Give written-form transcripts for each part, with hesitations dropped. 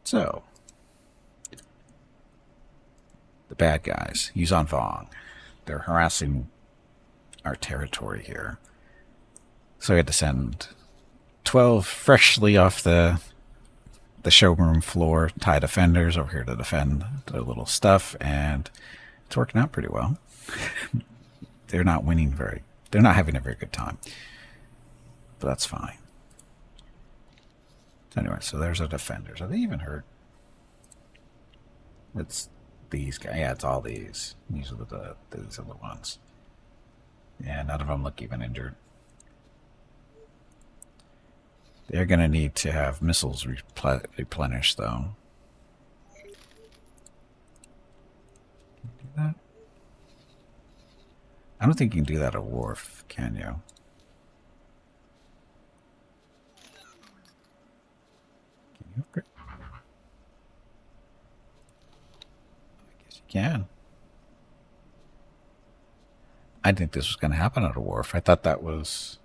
So, the bad guys, Yuzhan Vong, they're harassing our territory here. So we had to send 12 freshly off the showroom floor TIE defenders over here to defend their little stuff, and it's working out pretty well. They're not winning they're not having a very good time. But that's fine. Anyway, so there's our defenders. Are they even hurt? It's these guys. Yeah, it's all these. These are these are the ones. Yeah, none of them look even injured. They're going to need to have missiles replenished, though. Can you do that? I don't think you can do that at Wharf, can you? Can you upgrade? I guess you can. I didn't think this was going to happen at a Wharf. I thought that was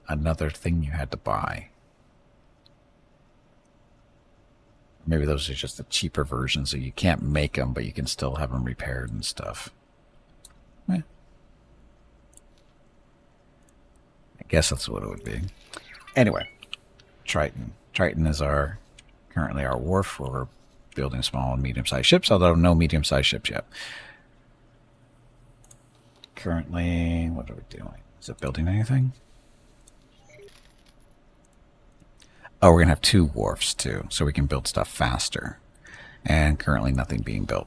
another thing you had to buy. Maybe those are just the cheaper versions, so you can't make them, but you can still have them repaired and stuff. Eh. I guess that's what it would be. Anyway, Triton. Triton is currently our wharf where we're building small and medium-sized ships, although no medium-sized ships yet. Currently, what are we doing? Is it building anything? Oh, we're going to have 2 wharfs, too, so we can build stuff faster. And currently nothing being built.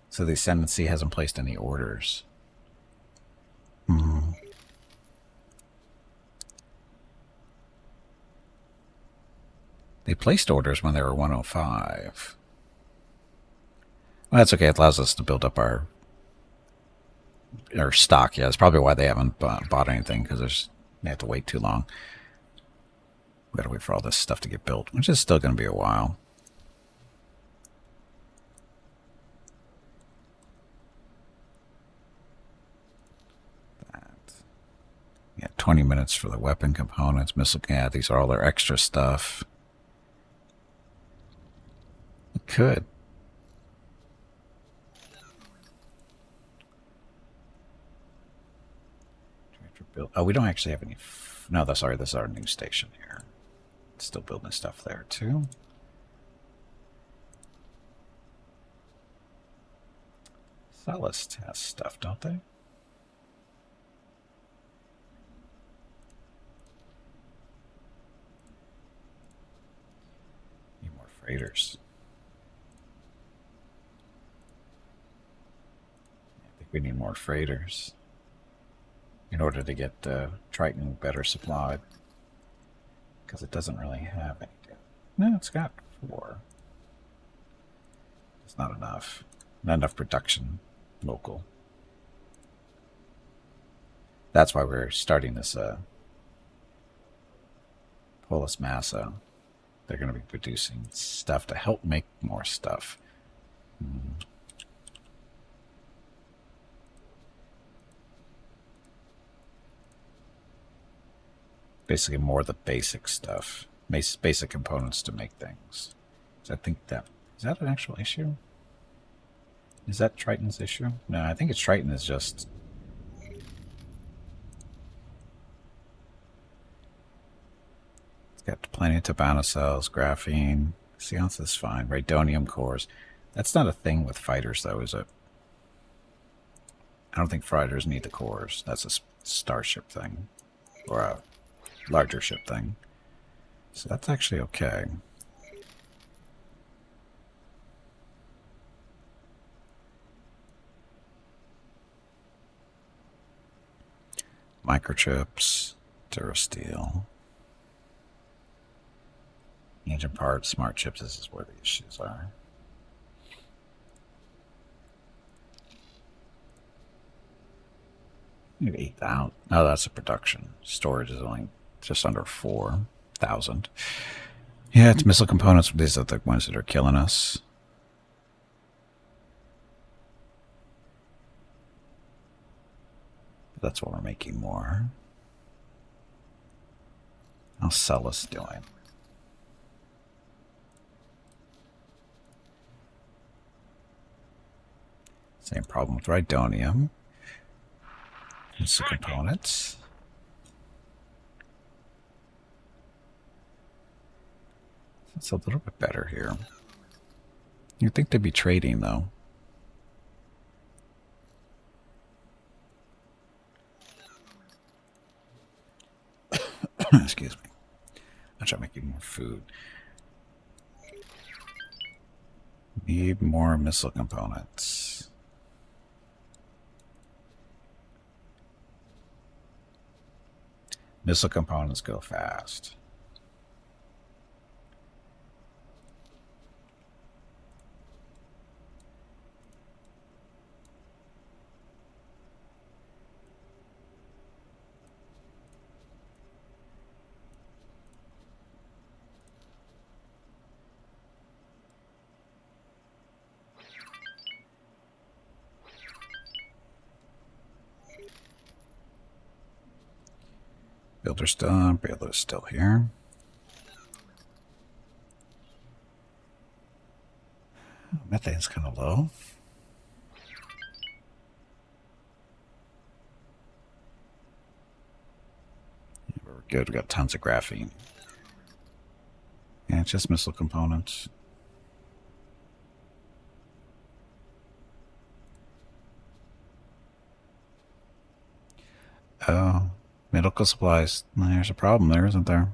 So the Ascendancy hasn't placed any orders. They placed orders when they were 105. Well, that's okay. It allows us to build up our stock. Yeah, that's probably why they haven't bought anything, because they have to wait too long. We gotta wait for all this stuff to get built, which is still going to be a while. Yeah, 20 minutes for the weapon components, missile. Yeah, these are all their extra stuff. It could. Oh, we don't actually have any. No, sorry, this is our new station here. Still building stuff there too. Cellist has stuff, don't they? Need more freighters. I think we need more freighters in order to get Triton better supplied. Because it doesn't really have any. No, it's got 4. It's not enough. Not enough production local. That's why we're starting this Polis Massa. They're going to be producing stuff to help make more stuff. Basically more of the basic stuff. Basic components to make things. So I think is that an actual issue? Is that Triton's issue? No, I think it's Triton is just... It's got plenty of Tabana cells, graphene. Seance is fine. Radonium cores. That's not a thing with fighters, though, is it? I don't think fighters need the cores. That's a starship thing. Or a larger ship thing. So that's actually okay. Microchips, Durasteel, engine parts, smart chips. This is where the issues are. Maybe 8,000. No, that's a production. Storage is only just under 4,000. Yeah, it's missile components. These are the ones that are killing us. That's what we're making more. How's Celis doing? Same problem with rhydonium. Missile components. It's a little bit better here. You'd think they'd be trading, though. Excuse me. I'll try making more food. Need more missile components. Missile components go fast. Builder's done. Builder's still here. Methane's kind of low. Yeah, we're good. We got tons of graphene. Yeah, it's just missile components. Oh, medical supplies. There's a problem there, isn't there?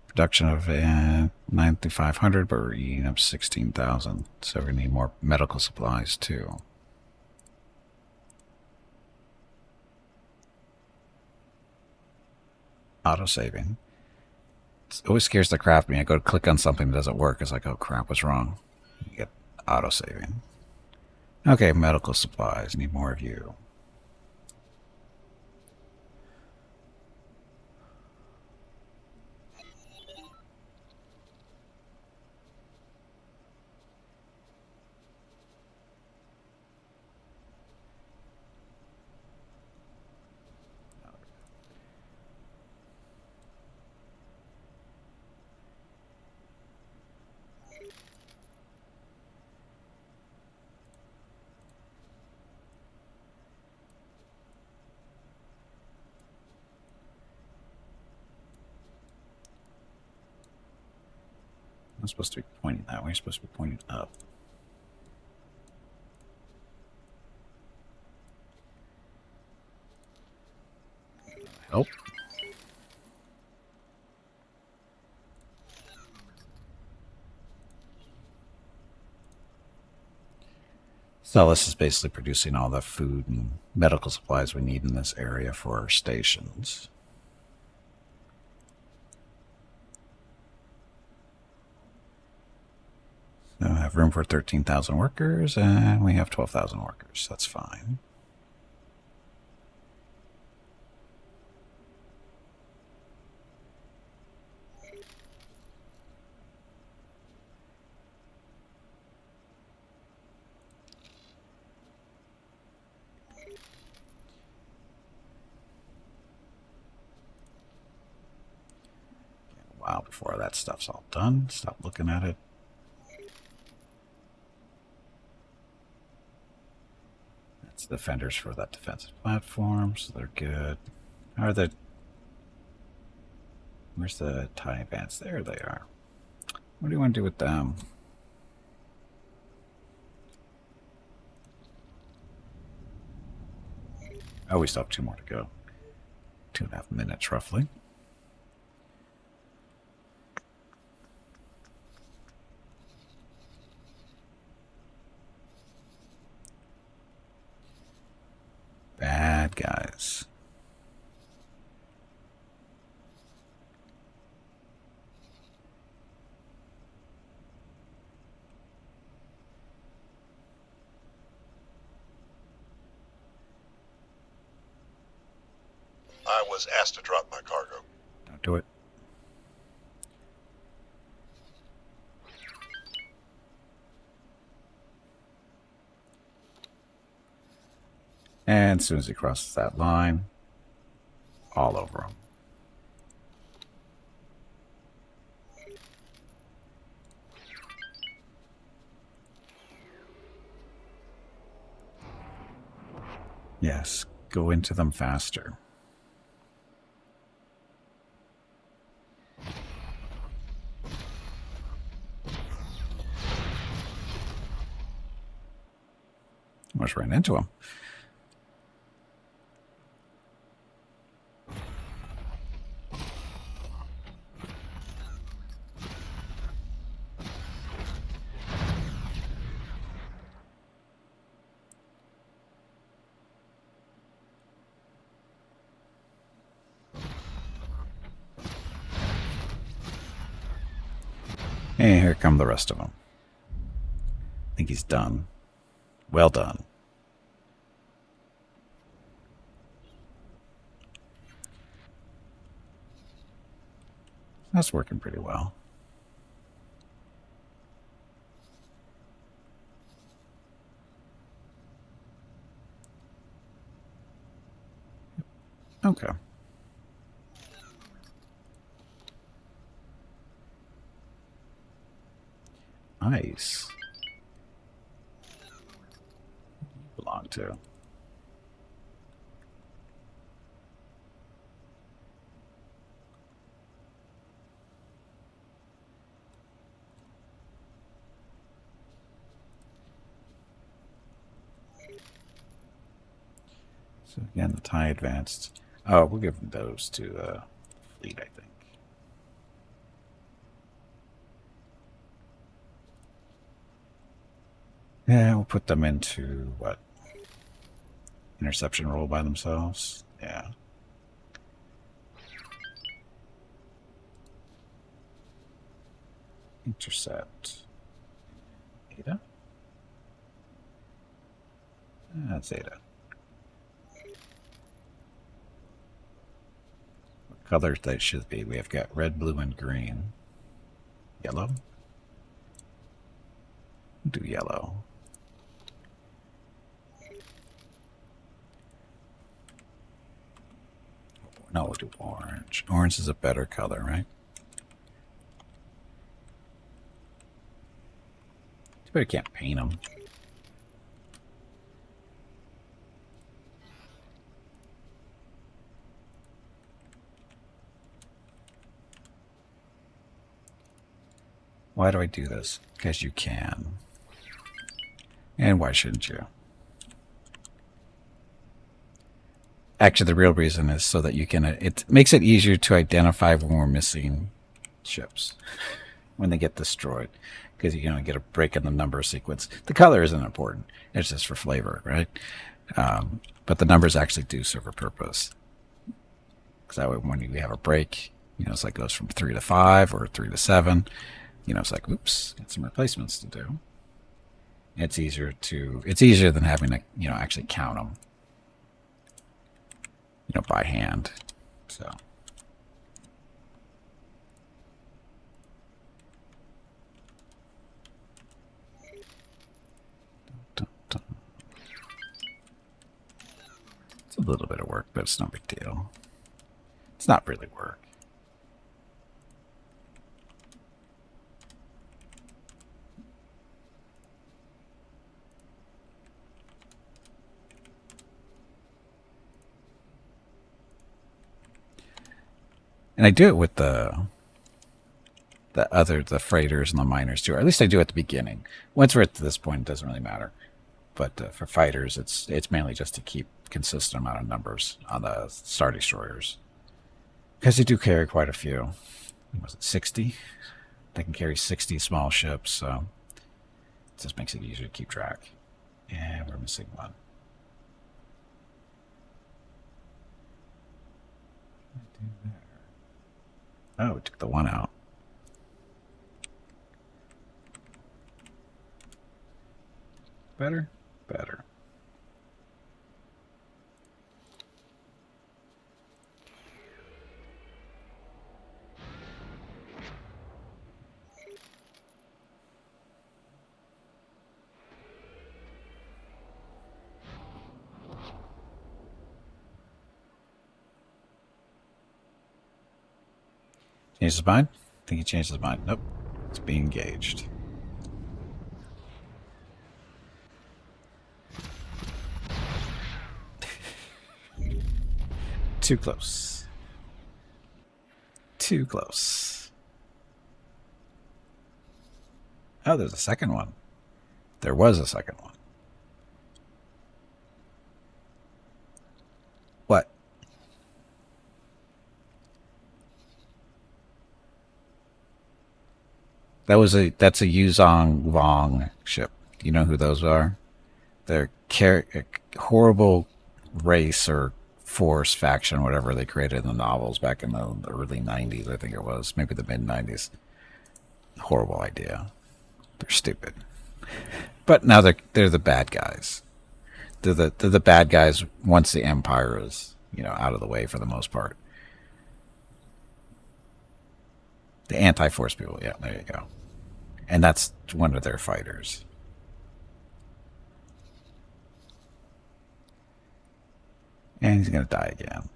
Production of 9,500, but we're eating up 16,000. So we need more medical supplies, too. Auto-saving. It always scares the crap out of me. I go to click on something that doesn't work. It's like, oh crap, what's wrong? You get auto-saving. Okay, medical supplies. Need more of you. I'm supposed to be pointing that way. You're supposed to be pointing up. Help. So this is basically producing all the food and medical supplies we need in this area for our stations. So I have room for 13,000 workers, and we have 12,000 workers. That's fine. A while before that stuff's all done. Stop looking at it. That's the defenders for that defensive platform, so they're good. Are the... Where's the TIE Advance? There they are. What do you want to do with them? Oh, we still have 2 more to go. 2.5 minutes, roughly. Bad guys. I was asked to drop my cargo. Don't do it. And as soon as he crosses that line, all over him. Yes, go into them faster. Almost ran into him. And here come the rest of them. I think he's done. Well done. That's working pretty well. Okay. Nice. Belong to. So again, the TIE advanced. Oh, we'll give those to fleet, I think. Yeah, we'll put them into what? Interception roll by themselves? Yeah. Intercept. Eta? That's Eta. What colors they should be? We have got red, blue, and green. Yellow? We'll do yellow. No, we'll do orange. Orange is a better color, right? Too bad I can't paint them. Why do I do this? Because you can. And why shouldn't you? Actually, the real reason is so that you can... It makes it easier to identify when we're missing ships. When they get destroyed. Because you get a break in the number sequence. The color isn't important. It's just for flavor, right? But the numbers actually do serve a purpose. Because that way when you have a break, it's like goes from 3 to 5 or 3 to 7... it's like, oops, got some replacements to do. It's easier than having to, actually count them, by hand. So. Dun, dun. It's a little bit of work, but it's no big deal. It's not really work. And I do it with the freighters and the miners too, or at least I do at the beginning. Once we're at this point, it doesn't really matter. But for fighters, it's mainly just to keep consistent amount of numbers on the Star Destroyers. Because they do carry quite a few. Was it 60? They can carry 60 small ships, so it just makes it easier to keep track. And we're missing one. Oh, we took the one out. Better? Better. Changed his mind? I think he changed his mind. Nope. It's being engaged. Too close. Too close. Oh, there's a second one. There was a second one. What? That's a Yuzong Vong ship. Do you know who those are? They're a horrible race or force faction, whatever they created in the novels back in the early 90s, I think it was. Maybe the mid 90s. Horrible idea. They're stupid. But now they're the bad guys. They're the bad guys once the Empire is, out of the way for the most part. The anti-force people, yeah, there you go. And that's one of their fighters. And he's going to die again.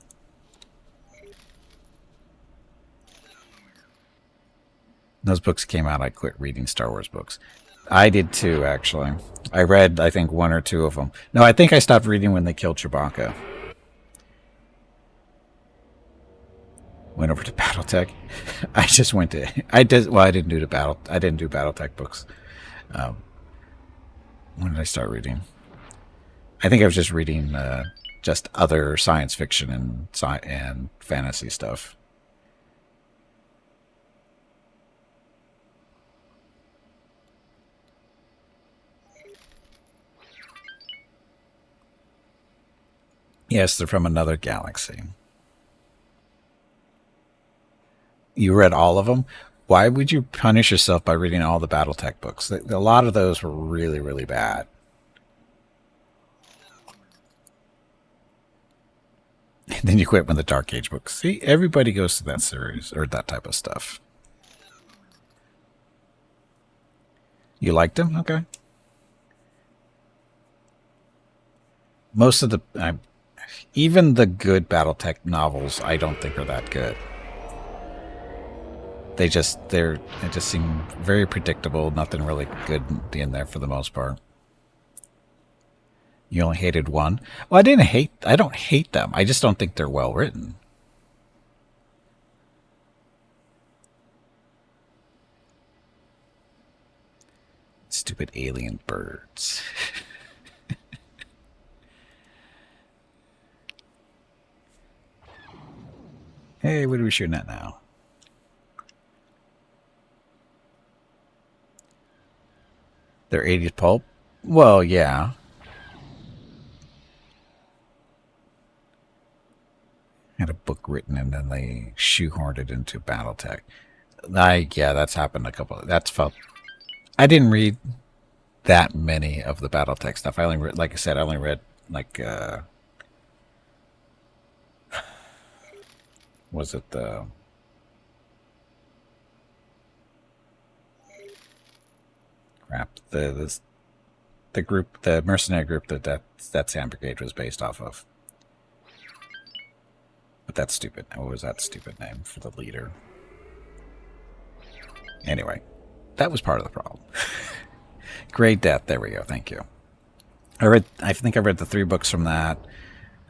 Those books came out, I quit reading Star Wars books. I did too, actually. I read, I think, one or two of them. No, I think I stopped reading when they killed Chewbacca. Went over to BattleTech. I just went to. I didn't do BattleTech books. When did I start reading? I think I was just reading just other science fiction and fantasy stuff. Yes, they're from another galaxy. You read all of them? Why would you punish yourself by reading all the BattleTech books? A lot of those were really, really bad. And then you quit when the Dark Age books. See, everybody goes to that series or that type of stuff. You liked them? Okay. Most of even the good BattleTech novels, I don't think are that good. They just seem very predictable. Nothing really good in there for the most part. You only hated one? Well, I don't hate them. I just don't think they're well written. Stupid alien birds. Hey, what are we shooting at now? They're 80s pulp? Well, yeah. Had a book written and then they shoehorned it into BattleTech. Yeah, that's happened a couple. I didn't read that many of the BattleTech stuff. I only read, like I said, I only read like was it the group, the mercenary group that Sam Brigade was based off of. But that's stupid. What was that stupid name for the leader? Anyway, that was part of the problem. Great Death. There we go. Thank you. I think I read the 3 books from that.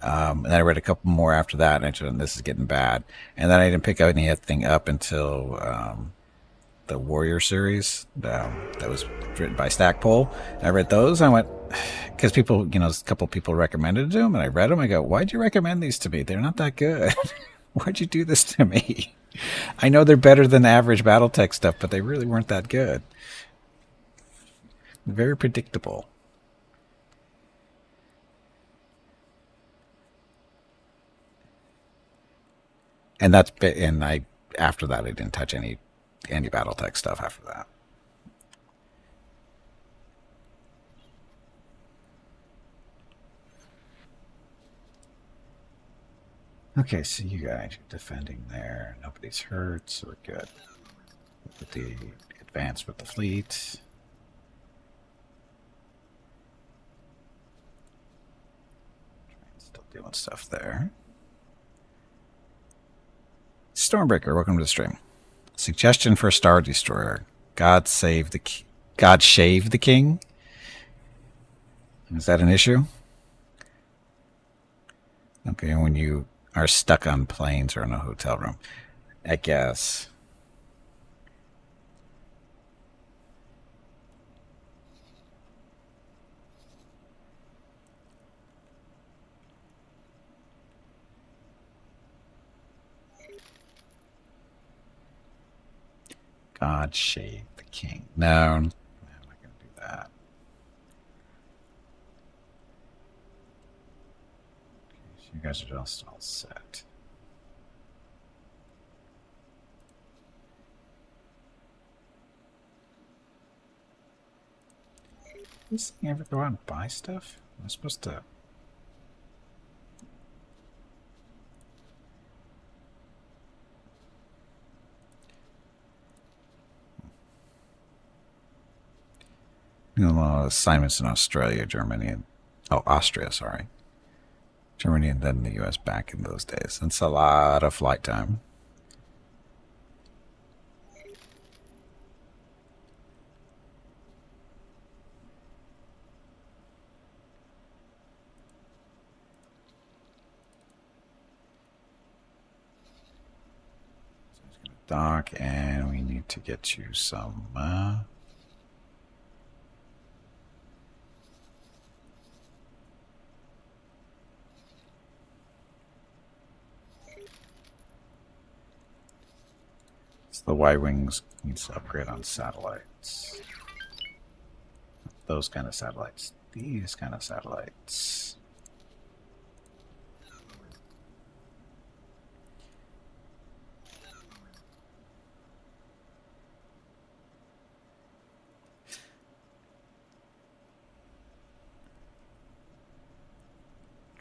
And then I read a couple more after that, and I said, this is getting bad. And then I didn't pick anything up until the Warrior series that was written by Stackpole. I read those. I went, because people, a couple people recommended them, and I read them. I go, why'd you recommend these to me? They're not that good. Why'd you do this to me? I know they're better than average BattleTech stuff, but they really weren't that good. Very predictable. And after that I didn't touch any BattleTech stuff after that. Okay, so you guys are defending there. Nobody's hurt, so we're good. With the advance with the fleet. Still doing stuff there. Stormbreaker, welcome to the stream. Suggestion for a Star Destroyer. God shave the king? Is that an issue? Okay, when you are stuck on planes or in a hotel room. I guess. God shade the king. No, I'm not going to do that. Okay, so you guys are just all set. Does this thing ever go out and buy stuff? I'm supposed to. You know, a lot of assignments in Australia, Germany, and Austria, sorry. Germany and then the US back in those days. That's a lot of flight time. So it's going to dock, and we need to get you some. The Y-Wings needs to upgrade on satellites. Those kind of satellites. These kind of satellites.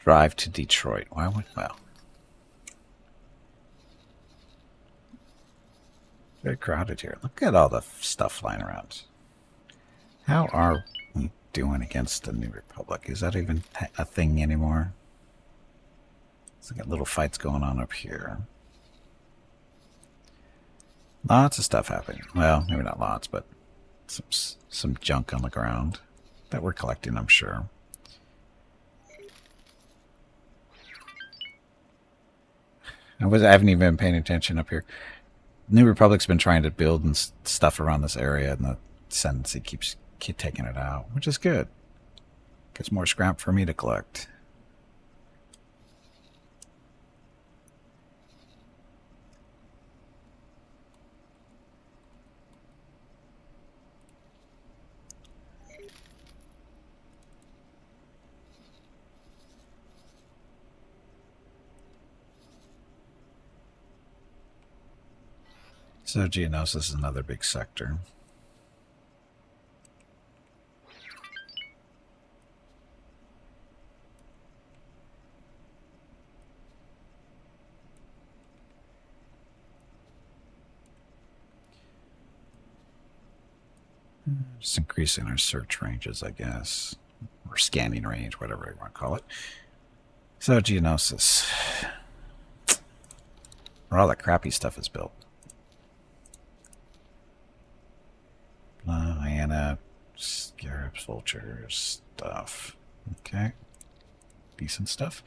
Drive to Detroit. Why would... Well... Very crowded here. Look at all the stuff flying around. How are we doing against the New Republic? Is that even a thing anymore? So we got little fights going on up here. Lots of stuff happening. Well, maybe not lots, but some junk on the ground that we're collecting, I'm sure. I haven't even been paying attention up here. New Republic's been trying to build and stuff around this area, and the Ascendancy keeps taking it out, which is good. Gives more scrap for me to collect. So Geonosis is another big sector. Just increasing our search ranges, I guess. Or scanning range, whatever you want to call it. So Geonosis. Where all the crappy stuff is built. Hyena, scarabs, vultures, stuff. Okay. Decent stuff.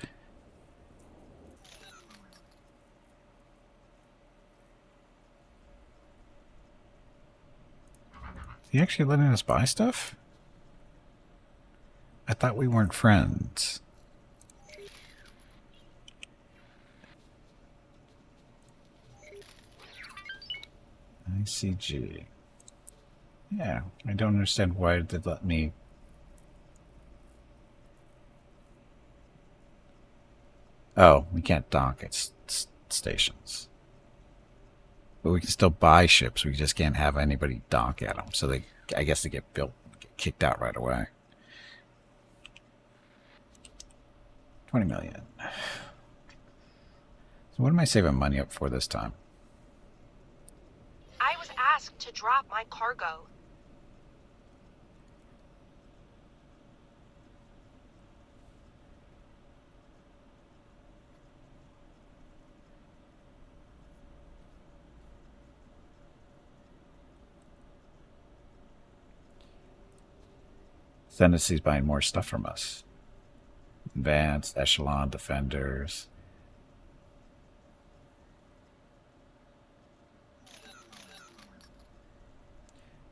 Is he actually letting us buy stuff? I thought we weren't friends. ICG. Yeah, I don't understand why they let me... Oh, we can't dock at stations. But we can still buy ships. We just can't have anybody dock at them. So they, I guess they get built, get kicked out right away. 20 million. So what am I saving money up for this time? I was asked to drop my cargo. Tendency's buying more stuff from us. Advanced, Echelon, Defenders.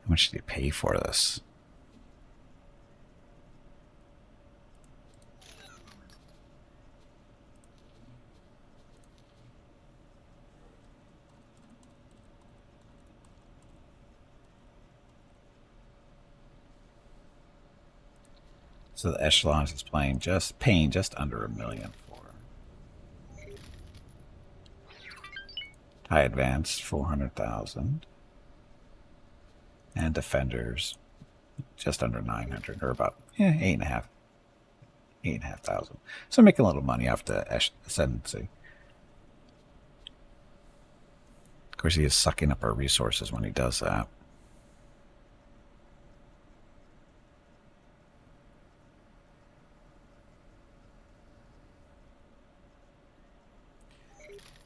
How much did he pay for this? So the echelons is paying just under $1 million for. High advanced 400,000, and defenders just under 900, or about 8,500. So making a little money off the ascendancy. Of course, he is sucking up our resources when he does that.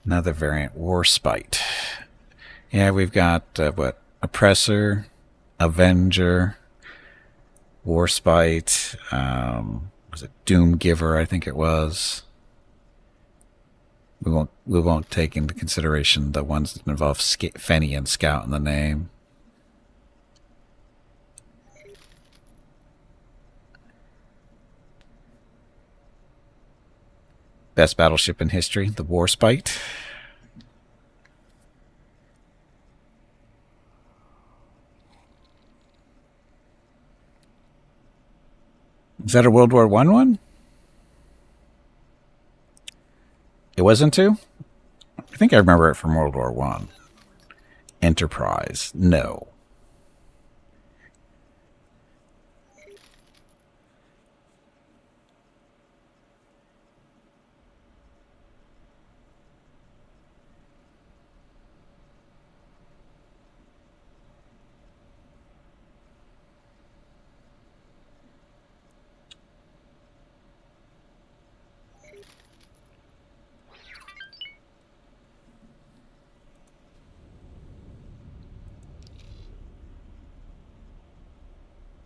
Another variant, Warspite. Yeah, we've got, Oppressor, Avenger, Warspite, was it Doomgiver, I think it was. We won't take into consideration the ones that involve Fenny and Scout in the name. Best battleship in history, the Warspite. Is that a World War I one? It wasn't too? I think I remember it from World War One. Enterprise. No.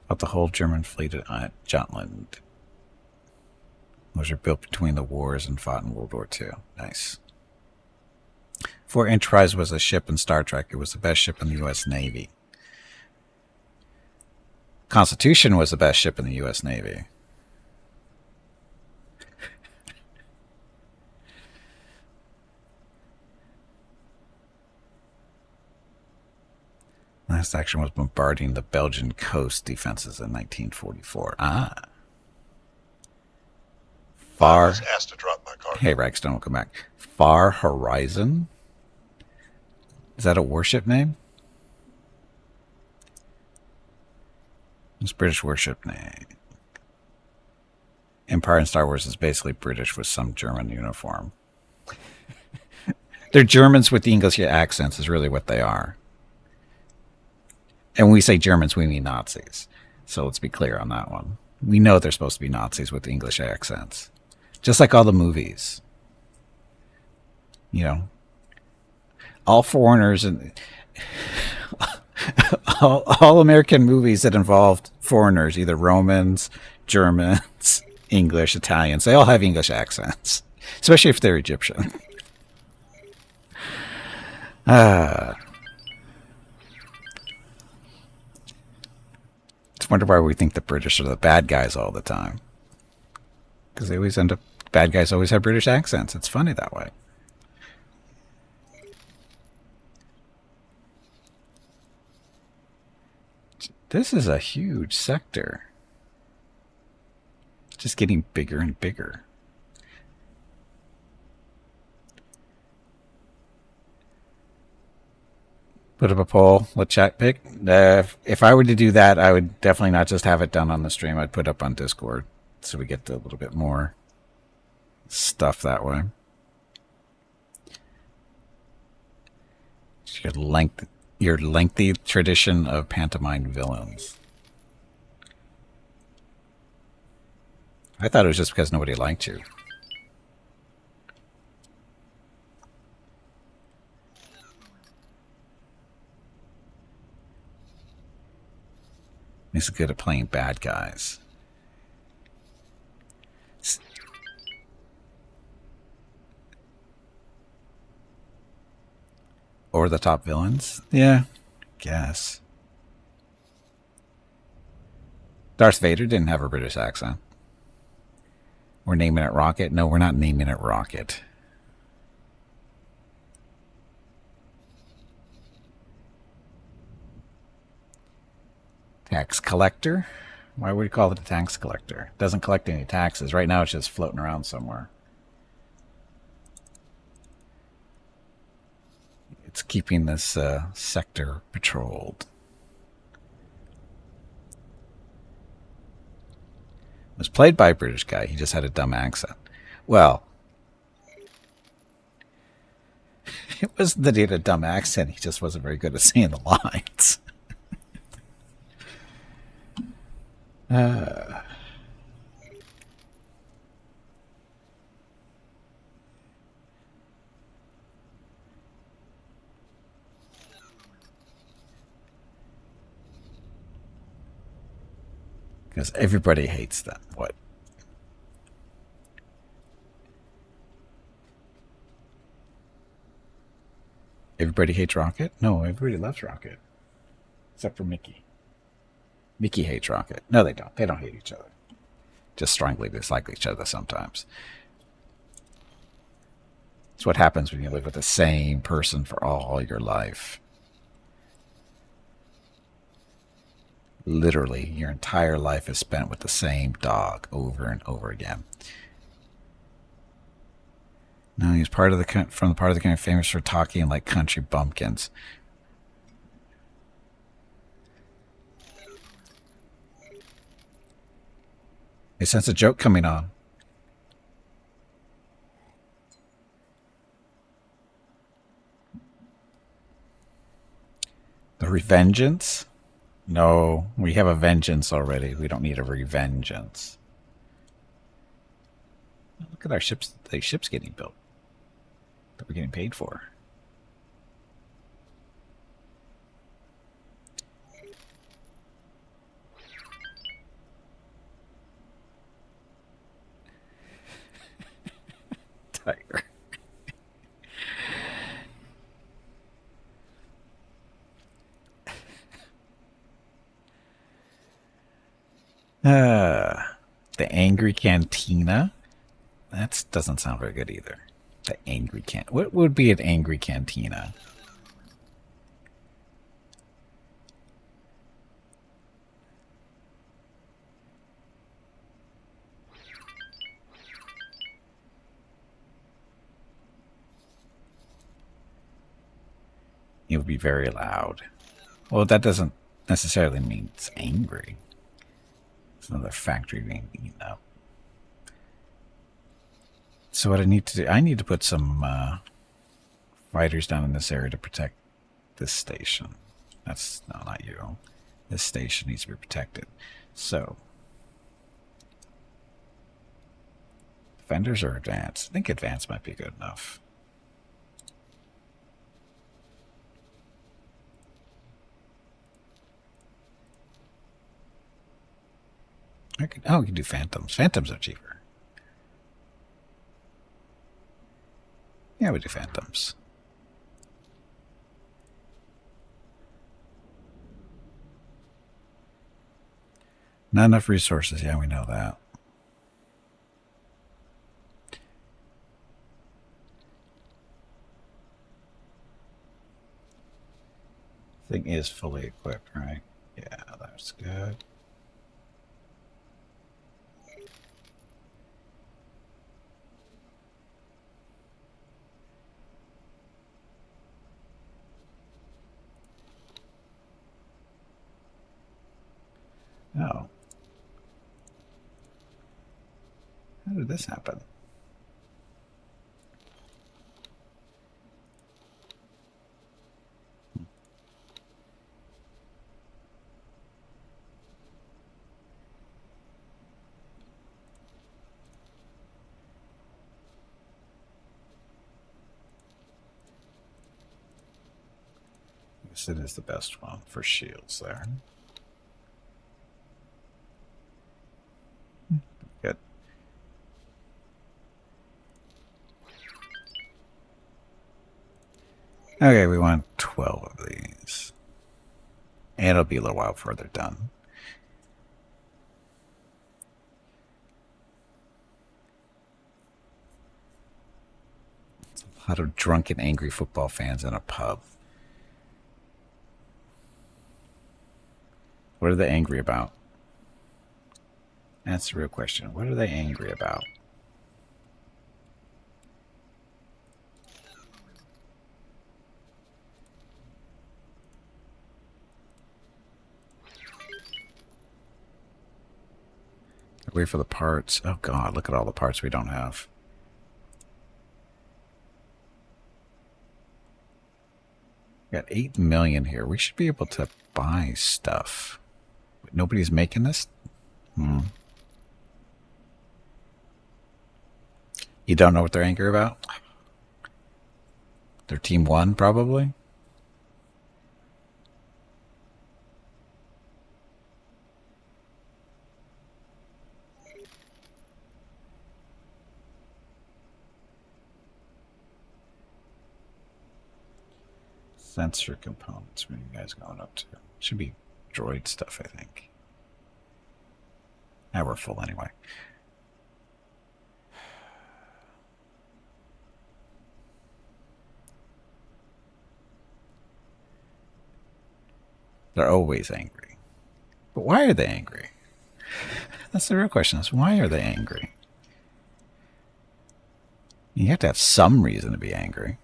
About the whole German fleet at Jutland. Those are built between the wars and fought in World War II. Nice. Before Enterprise was a ship in Star Trek, it was the best ship in the U.S. Navy. Constitution was the best ship in the U.S. Navy. Last action was bombarding the Belgian coast defenses in 1944. I was asked to drop my cargo. Hey, Rackstone, welcome back. Far Horizon? Is that a warship name? It's British warship name. Empire in Star Wars is basically British with some German uniform. They're Germans with the English accents is really what they are. And when we say Germans, we mean Nazis. So let's be clear on that one. We know they're supposed to be Nazis with English accents. Just like all the movies. You know, all foreigners and all American movies that involved foreigners, either Romans, Germans, English, Italians, they all have English accents, especially if they're Egyptian. It's wonder why we think the British are the bad guys all the time. Because they always end up, bad guys always have British accents. It's funny that way. This is a huge sector. It's just getting bigger and bigger. Put up a poll. What chat pick? If I were to do that, I would definitely not just have it done on the stream. I'd put up on Discord so we get a little bit more stuff that way. Your lengthy tradition of pantomime villains. I thought it was just because nobody liked you. He's good at playing bad guys. Or the top villains? Yeah, guess. Darth Vader didn't have a British accent. We're naming it Rocket? No, we're not naming it Rocket. Tax collector? Why would we call it a tax collector? It doesn't collect any taxes. Right now it's just floating around somewhere. It's keeping this sector patrolled. It was played by a British guy. He just had a dumb accent. Well, it wasn't that he had a dumb accent. He just wasn't very good at saying the lines. Because everybody hates them. What? Everybody hates Rocket? No, everybody loves Rocket. Except for Mickey. Mickey hates Rocket. No, they don't. They don't hate each other. Just strongly dislike each other sometimes. It's what happens when you live with the same person for all your life. Literally, your entire life is spent with the same dog over and over again. No, he's part of the from the part of the country famous for talking like country bumpkins. I sense a joke coming on. The revengeance? No, we have a vengeance already. We don't need a revengeance. Look at our ships. The ships getting built that we're getting paid for. Tiger. The Angry Cantina. That doesn't sound very good either. The Angry What would be an Angry Cantina? It would be very loud. Well, that doesn't necessarily mean it's angry. It's another factory being eaten up. So what I need to do, I need to put some fighters down in this area to protect this station. That's, no, not you. This station needs to be protected. So, defenders or advanced? I think advanced might be good enough. We can do phantoms. Phantoms are cheaper. Yeah, we do phantoms. Not enough resources. Yeah, we know that. Thing is fully equipped, right? Yeah, that's good. Oh. How did this happen? I guess it is the best one for shields there. Good. Okay, we want 12 of these. And it'll be a little while before they're done. A lot of drunken, angry football fans in a pub. What are they angry about? That's the real question. What are they angry about? Wait for the parts. Oh god, look at all the parts we don't have. We got 8 million here. We should be able to buy stuff. But nobody's making this? You don't know what they're angry about? Their team won, probably? Sensor components. What are you guys going up to? Should be droid stuff, I think. Now we're full anyway. They're always angry. But why are they angry? That's the real question, is why are they angry? You have to have some reason to be angry.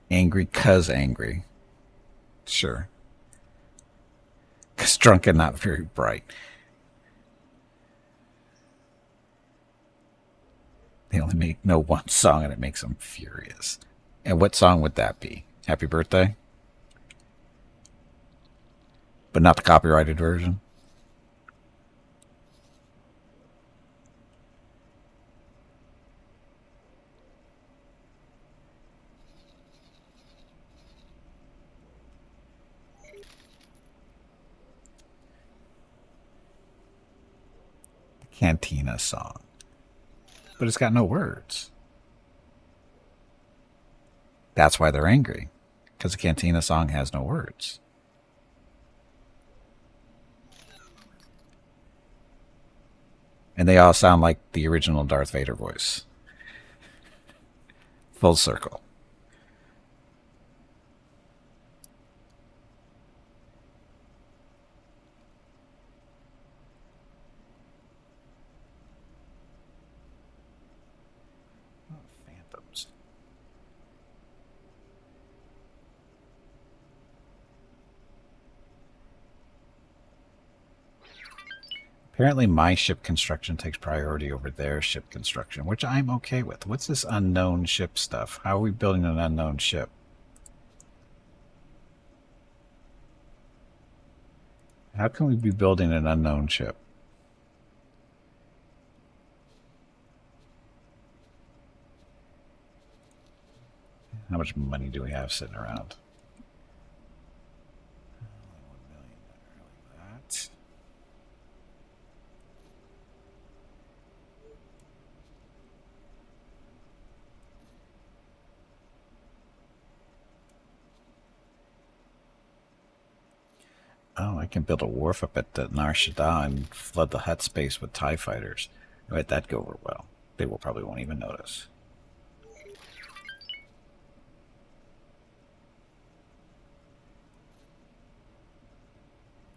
Angry 'cause angry. Sure. 'Cause drunk and not very bright. They only know one song and it makes them furious. And what song would that be? Happy Birthday? But not the copyrighted version? The Cantina song. But it's got no words. That's why they're angry. Because the Cantina song has no words. And they all sound like the original Darth Vader voice. Full circle. Oh, phantoms. Apparently my ship construction takes priority over their ship construction, which I'm okay with. What's this unknown ship stuff? How are we building an unknown ship? How can we be building an unknown ship? How much money do we have sitting around? Only 1 million, not really that. Oh, I can build a wharf up at the Nar Shaddaa and flood the hut space with TIE fighters. Let that go over well. They will probably won't even notice.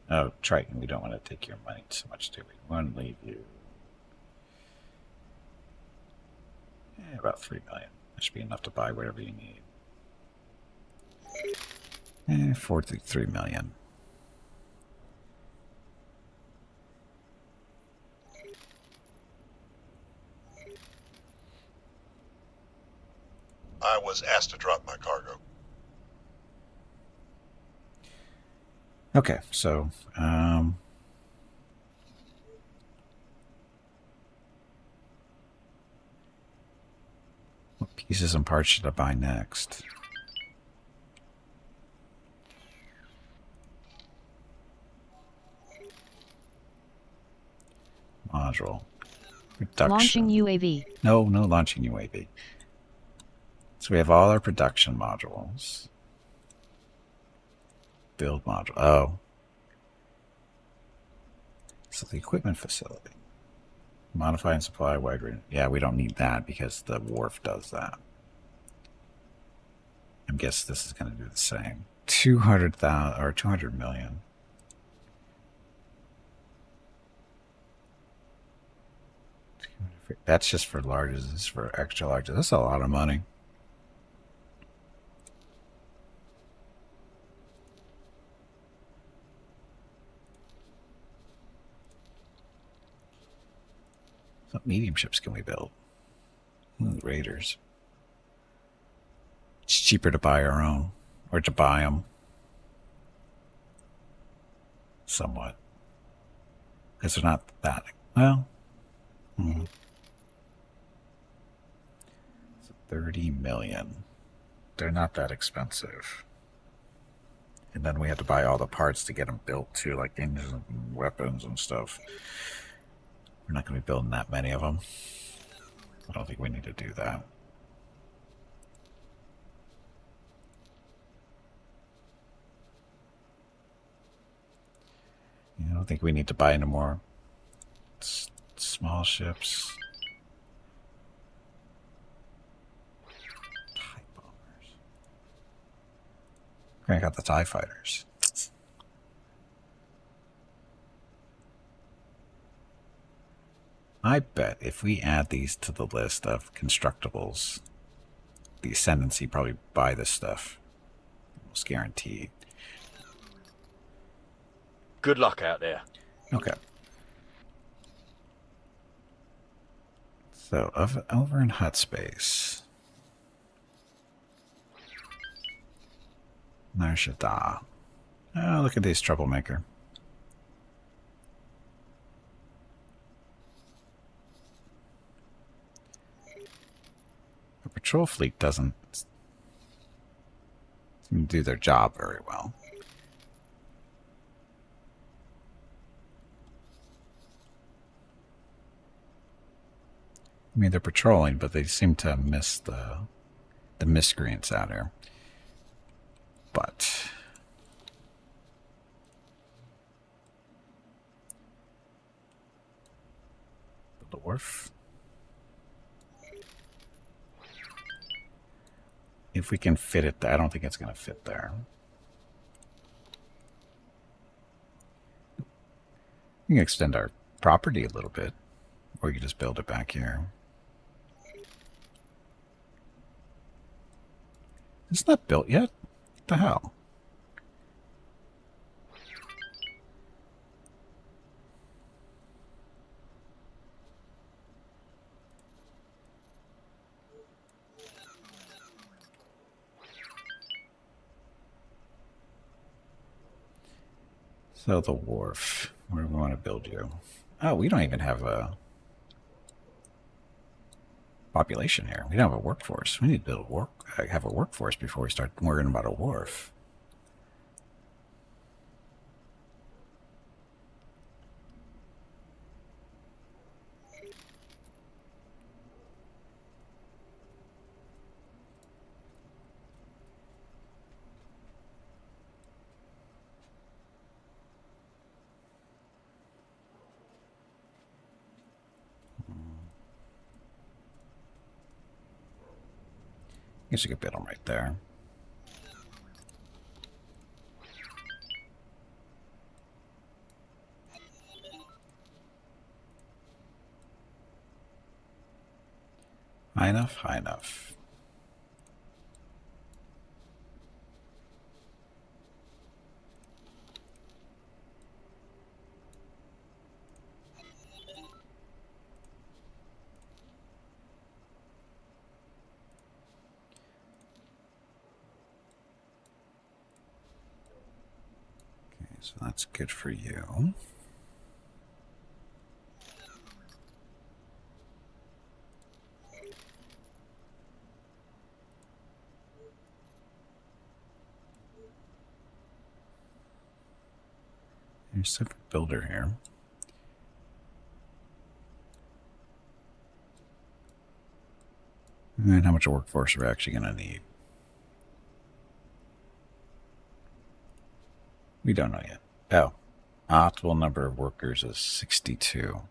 Oh, Triton, we don't want to take your money so much, do we? We want to leave you about 3 million. That should be enough to buy whatever you need. 43 million. I was asked to drop my cargo. Okay, so what pieces and parts should I buy next? Module. Production. Launching UAV. No launching UAV. So we have all our production modules. build module. Oh. So the equipment facility. Modify and supply wide range. Yeah, we don't need that because the wharf does that. I guess this is going to do the same. 200,000 or 200 million. That's just for larges. This is for extra larges. That's a lot of money. What medium ships can we build? Ooh, Raiders. It's cheaper to buy our own. Or to buy them. Somewhat. Because they're not that... Well... 30 million. They're not that expensive. And then we have to buy all the parts to get them built too, like engines and weapons and stuff. We're not going to be building that many of them. I don't think we need to do that. I don't think we need to buy any more small ships. TIE bombers. I got the TIE fighters. I bet if we add these to the list of constructibles, the Ascendancy probably buy this stuff. Almost guaranteed. Good luck out there. Okay. So, over in Hut Space. Narshada. Oh, look at this troublemaker. The patrol fleet doesn't seem to do their job very well. I mean, they're patrolling, but they seem to miss the miscreants out here. But the wharf. If we can fit it, I don't think it's going to fit there. We can extend our property a little bit, or we can just build it back here. It's not built yet. What the hell? So the wharf. Where do we want to build you? Oh, we don't even have a population here. We don't have a workforce. We need to build have a workforce before we start worrying about a wharf. I guess you could build them right there. High enough? High enough. So that's good for you. There's a builder here. And how much workforce are we actually going to need? We don't know yet. Oh. Optimal number of workers is 62.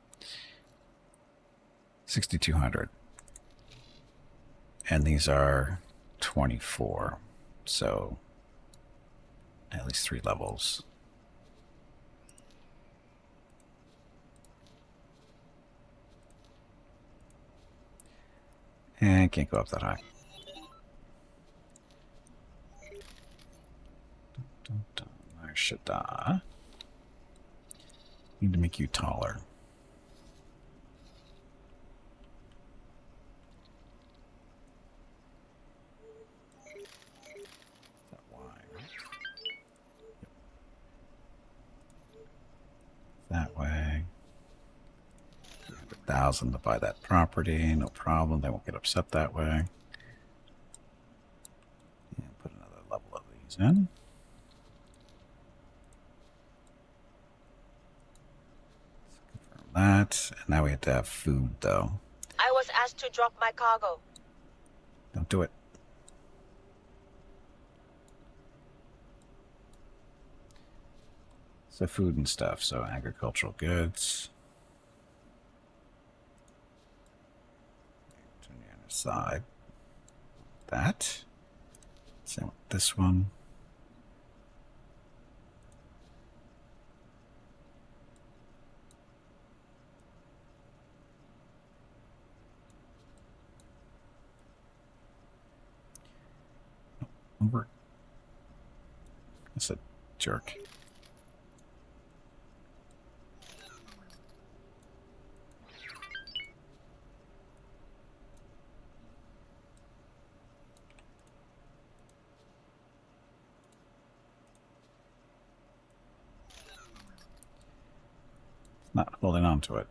6,200. And these are 24. So at least 3 levels. And can't go up that high. Where should I? Need to make you taller. That Y, right? Yep. That way. 300,000 to buy that property. No problem. They won't get upset that way. And put another level of these in. That, and now we have to have food, though. I was asked to drop my cargo. Don't do it. So food and stuff. So agricultural goods. Turn you on the side. That. Same with this one. Over. That's a jerk. It's not holding on to it.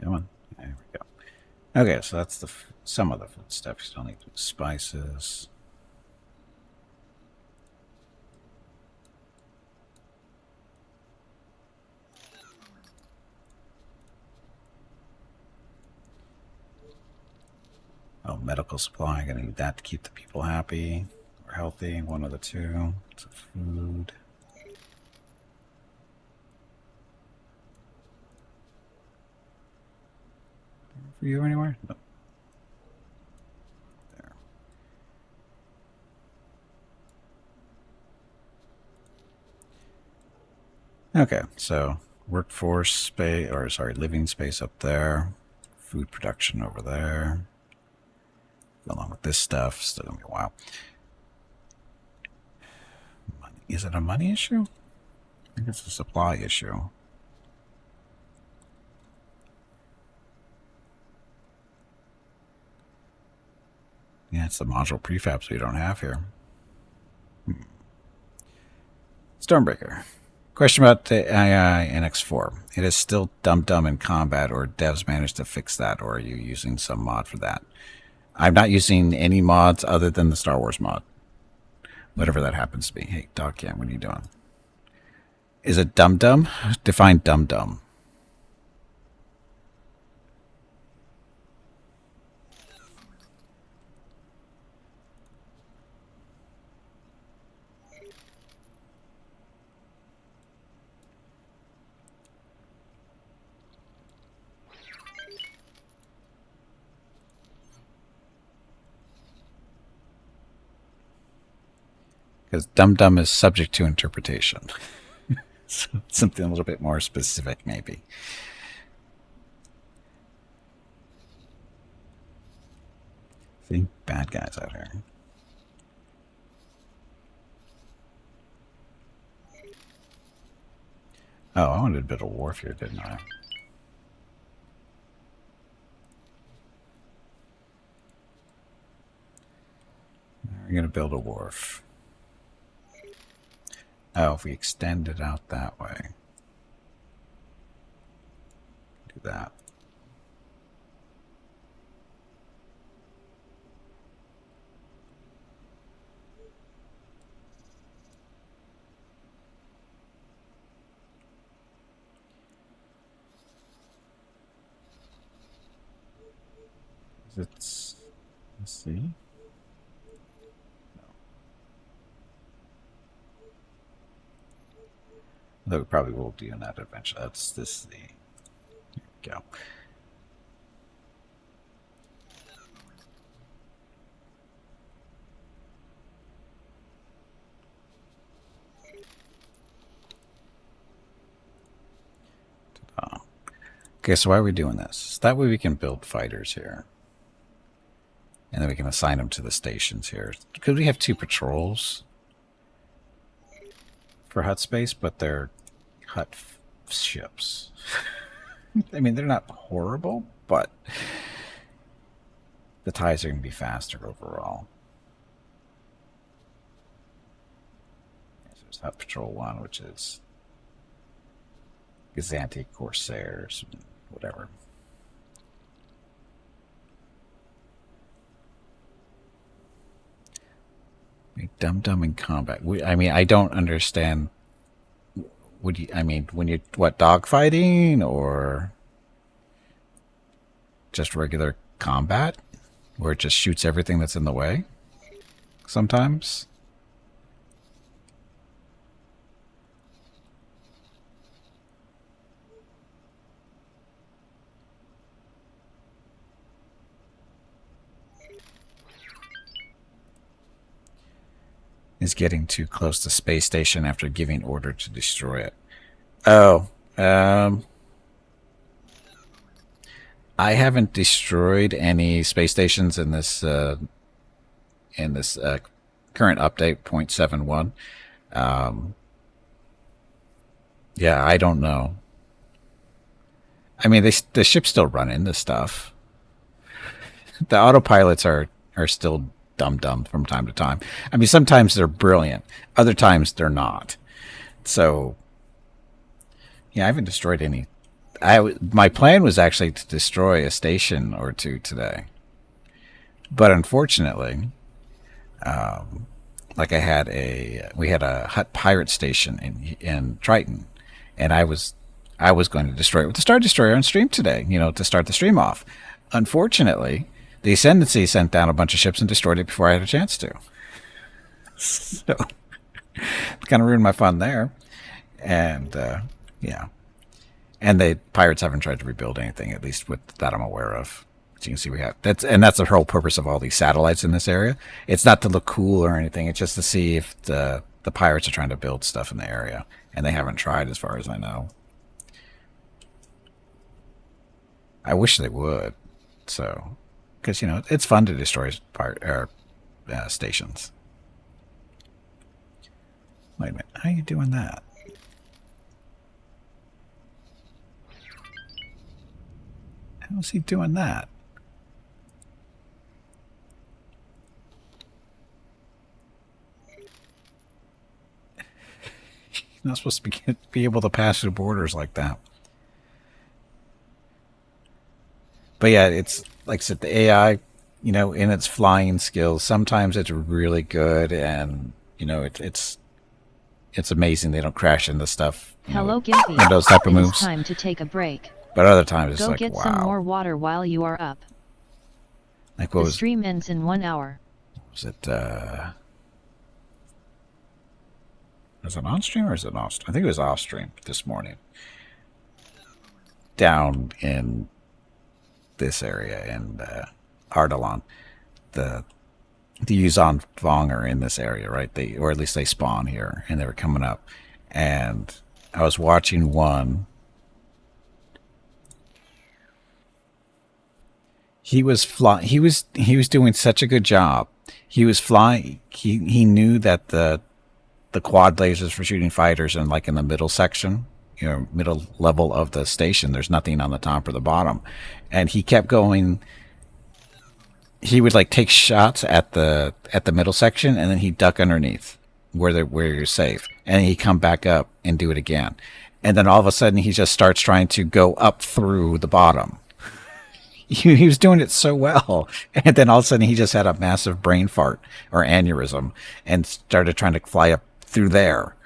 Come on. There we go. Okay, so that's the some of the food stuff. You still need spices. Oh, medical supply. I'm gonna need that to keep the people happy or healthy. One of the two. It's food. For you anywhere? No. There. Okay, so workforce space, or sorry, living space up there. Food production over there. Along with this stuff, still gonna be a while. Money. Is it a money issue? I think it's a supply issue. Yeah, it's the module prefabs we don't have here. Stormbreaker. Question about the AI in X4. It is still dumb in combat, or devs managed to fix that, or are you using some mod for that? I'm not using any mods other than the Star Wars mod. Whatever that happens to be. Hey, Doc Cam, what are you doing? Is it dumb? Define dumb. Because dumb is subject to interpretation. So something a little bit more specific, maybe. See? Bad guys out here. Oh, I wanted a bit of warfare, didn't I? We're going to build a wharf. Oh, if we extend it out that way. Do that. Let's see. Though we probably will do that eventually. That's this the. Here we go. Okay, so why are we doing this? That way we can build fighters here. And then we can assign them to the stations here. Because we have 2 patrols for hut space, but they're hut ships. I mean, they're not horrible, but the ties are going to be faster overall. So there's Hut Patrol 1, which is Gazanti Corsairs, whatever. Dum in combat. I mean, I don't understand. Would you? I mean, when you dogfighting or just regular combat, where it just shoots everything that's in the way? Sometimes. Is getting too close to space station after giving order to destroy it. Oh, I haven't destroyed any space stations in this current update 0.71. Yeah, I don't know. I mean, the ship's still running this stuff. The autopilots are still dumb from time to time. I mean, sometimes they're brilliant, other times they're not. So, yeah, I haven't destroyed any. My plan was actually to destroy a station or 2 today, but unfortunately, like we had a Hut pirate station in Triton, and I was going to destroy it with the Star Destroyer on stream today. To start the stream off. Unfortunately, the Ascendancy sent down a bunch of ships and destroyed it before I had a chance to. So, kind of ruined my fun there. And, yeah. And the pirates haven't tried to rebuild anything, at least with that I'm aware of. As you can see, that's the whole purpose of all these satellites in this area. It's not to look cool or anything. It's just to see if the pirates are trying to build stuff in the area. And they haven't tried, as far as I know. I wish they would. So... because, it's fun to destroy stations. Wait a minute. How are you doing that? How is he doing that? You're not supposed to be able to pass through borders like that. But yeah, it's like I said, the AI, in its flying skills, sometimes it's really good, and it's amazing they don't crash into stuff. Hello, Gimpy. And those type of moves. It's time to take a break. But other times it's Go like, get wow. some more water while you are up. Like the stream ends in 1 hour. Was it? Is it on stream or is it off stream? I think it was off stream this morning. Down in this area in Ardalan, the Yuzon Vong are in this area, right? Or at least they spawn here, and they were coming up, and I was watching one. He was flying. He was doing such a good job. He was flying. He knew that the quad lasers for shooting fighters and like in the middle section, middle level of the station, there's nothing on the top or the bottom, and he kept going. He would like take shots at the middle section, and then he'd duck underneath where you're safe, and he'd come back up and do it again, and then all of a sudden he just starts trying to go up through the bottom. He was doing it so well, and then all of a sudden he just had a massive brain fart or aneurysm and started trying to fly up through there.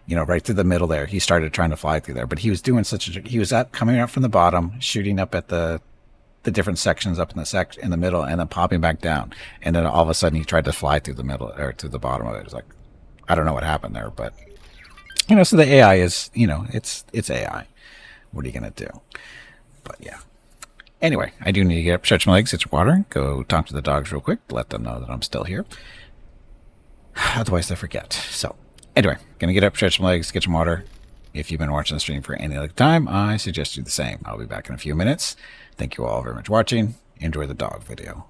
Right through the middle there. He started trying to fly through there, but he was doing he was coming up from the bottom, shooting up at the the different sections up in the middle and then popping back down. And then all of a sudden he tried to fly through the middle or to the bottom of it. It's like, I don't know what happened there, but so the AI is, it's AI. What are you going to do? But yeah. Anyway, I do need to get up, stretch my legs, get some water, go talk to the dogs real quick, let them know that I'm still here. Otherwise they forget. So anyway, going to get up, stretch my legs, get some water. If you've been watching the stream for any other time, I suggest you do the same. I'll be back in a few minutes. Thank you all very much for watching. Enjoy the dog video.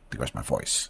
There goes my voice.